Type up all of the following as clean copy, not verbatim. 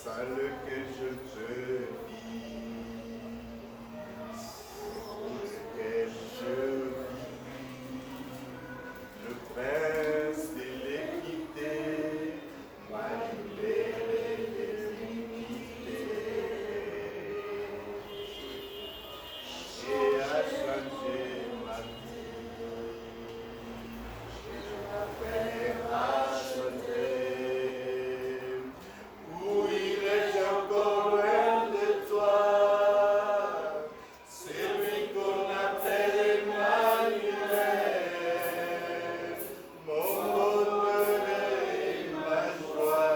seul que je te vis, que je vis, le prince de l'équité, m'a libéré des iniquités et a changé ma vie. Et a changé. Oui, j'ai encore loin de toi, celui qu'on appelle Emmanuel, mon bonheur et ma joie,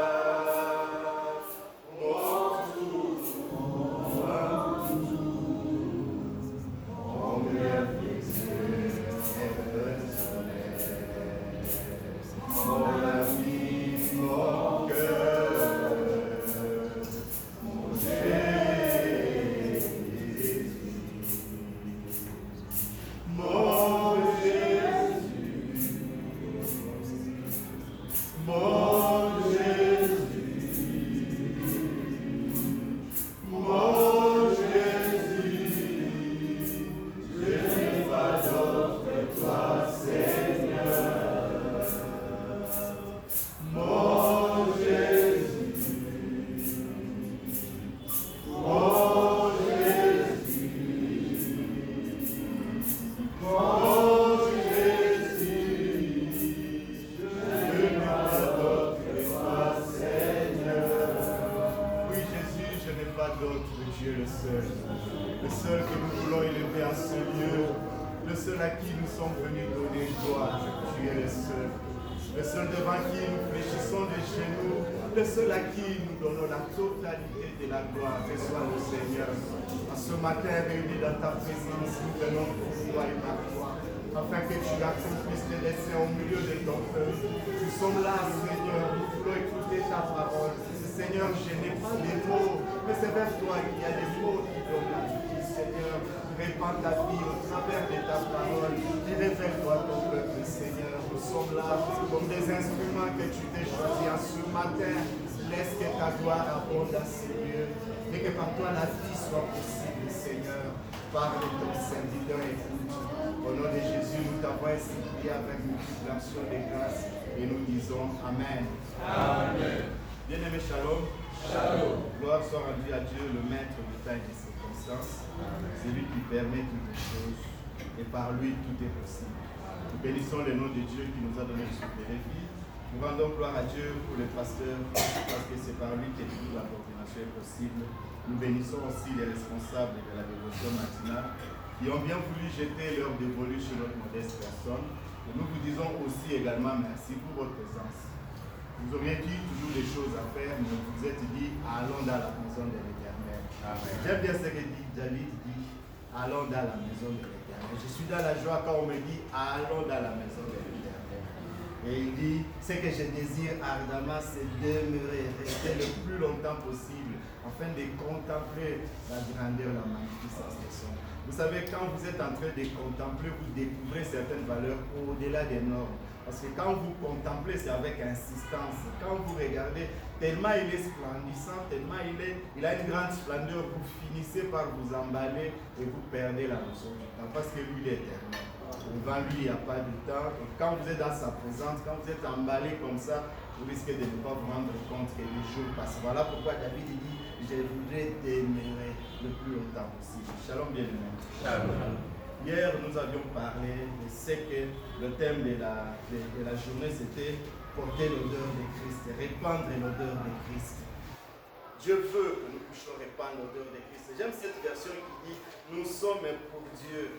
mon tout, mon bienfaiteur éternel, mon ami, mon cœur. Mon Jésus, mon Jésus, mon Jésus, je n'ai pas d'autre que toi, Seigneur. Mon Jésus, mon Jésus, mon Jésus, je n'ai pas d'autre que toi, Seigneur. Oui, Jésus, je n'ai pas d'autre que Dieu le seul que nous voulons élever à ce lieu, le seul à qui nous sommes venus donner gloire. Tu es le seul devant qui nous fléchissons des genoux, le seul à qui nous donnons la totalité de la gloire. Que soit le Seigneur. À ce matin, réunis dans ta présence, nous venons pour toi et par toi, afin que tu accomplisses tes desseins au milieu de ton peuple. Nous sommes là, Seigneur, nous voulons écouter ta parole. Seigneur, je n'ai pas les mots, mais c'est vers toi qu'il y a des mots qui donnent la vie, Seigneur. Répands ta vie au travers de ta parole et révèle-toi ton peuple, Seigneur. Nous sommes là comme des instruments que tu t'es choisis en ce matin. Laisse que ta gloire abonde dans ces lieux et que par toi la vie soit possible, Seigneur. Parle de ton serviteur, écoute. Au nom de Jésus, nous t'avons ainsi prié avec une multiplication de grâces et nous disons Amen. Amen. Bien-aimé, shalom. Shalom. Gloire soit rendue à Dieu, le maître du temps et des circonstances. C'est lui qui permet toutes les choses et par lui tout est possible. Nous bénissons le nom de Dieu qui nous a donné le souffle de vie. Nous rendons gloire à Dieu pour le pasteur parce que c'est par lui que toute la coordination est possible. Nous bénissons aussi les responsables de la dévotion matinale qui ont bien voulu jeter leur dévolu sur notre modeste personne. Et nous vous disons aussi également merci pour votre présence. Vous auriez dit toujours des choses à faire, mais vous vous êtes dit allons dans la maison de l'Éternel. J'aime bien ce que dit David, dit allons dans la maison de l'Éternel. Je suis dans la joie quand on me dit allons dans la maison de l'Éternel. Et il dit ce que je désire ardemment, c'est demeurer, rester le plus longtemps possible, afin de contempler la grandeur, la magnificence de son. Vous savez, quand vous êtes en train de contempler, vous découvrez certaines valeurs au-delà des normes. Parce que quand vous contemplez, c'est avec insistance. Quand vous regardez, tellement il est splendissant, tellement il a une grande splendeur, vous finissez par vous emballer et vous perdez la notion du temps. Parce que lui, il est éternel. Devant lui, il n'y a pas de temps. Et quand vous êtes dans sa présence, quand vous êtes emballé comme ça, vous risquez de ne pas vous rendre compte que les jours passent. Voilà pourquoi David dit, je voudrais demeurer le plus longtemps possible. Shalom, bien-aimé. Shalom. Hier, nous avions parlé de ce que le thème de la journée, c'était porter l'odeur de Christ, répandre l'odeur de Christ. Dieu veut que nous puissions répandre l'odeur de Christ. J'aime cette version qui dit, nous sommes pour Dieu.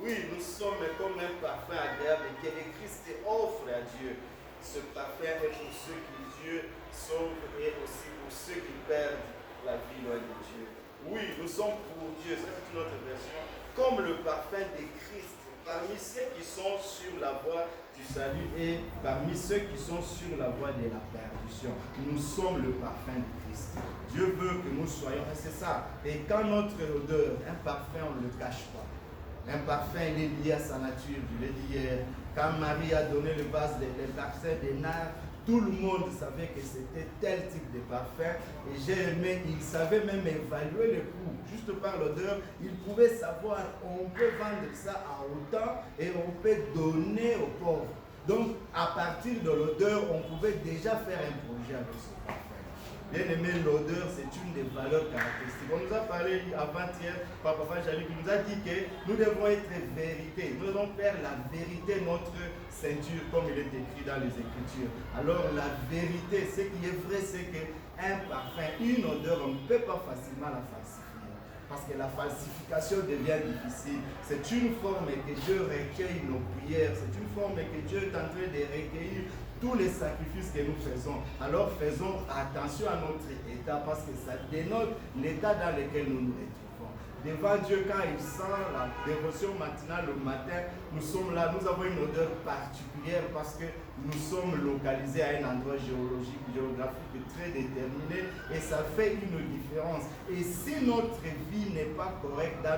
Oui, nous sommes comme un parfum agréable que le Christ offre à Dieu. Ce parfum est pour ceux qui Dieu sauve et aussi pour ceux qui perdent la vie loin de Dieu. Oui, nous sommes pour Dieu, ça c'est une autre version, comme le parfum de Christ, parmi ceux qui sont sur la voie du salut et parmi ceux qui sont sur la voie de la perdition. Nous sommes le parfum de Christ. Dieu veut que nous soyons, et c'est ça. Et quand notre odeur, un parfum, on ne le cache pas. Un parfum, il est lié à sa nature, je l'ai dit hier. Quand Marie a donné le vase, le parfum des nard, Tout le monde savait que c'était tel type de parfum. Et j'ai aimé, il savait même évaluer le coût. Juste par l'odeur, il pouvait savoir, on peut vendre ça à autant et on peut donner aux pauvres. Donc, à partir de l'odeur, on pouvait déjà faire un projet avec ce parfum. Bien aimé, l'odeur, c'est une des valeurs caractéristiques. On nous a parlé avant-hier, Papa Jali, qui nous a dit que nous devons être vérité. Nous devons faire la vérité notre ceinture, comme il est écrit dans les Écritures. Alors, la vérité, ce qui est vrai, c'est qu'un parfum, une odeur, on ne peut pas facilement la falsifier. Parce que la falsification devient difficile. C'est une forme que Dieu recueille nos prières. C'est une forme que Dieu est en train de recueillir tous les sacrifices que nous faisons. Alors faisons attention à notre état parce que ça dénote l'état dans lequel nous nous retrouvons. Devant Dieu, quand il sent la dévotion matinale le matin, nous sommes là, nous avons une odeur particulière parce que nous sommes localisés à un endroit géographique très déterminé et ça fait une différence. Et si notre vie n'est pas correcte dans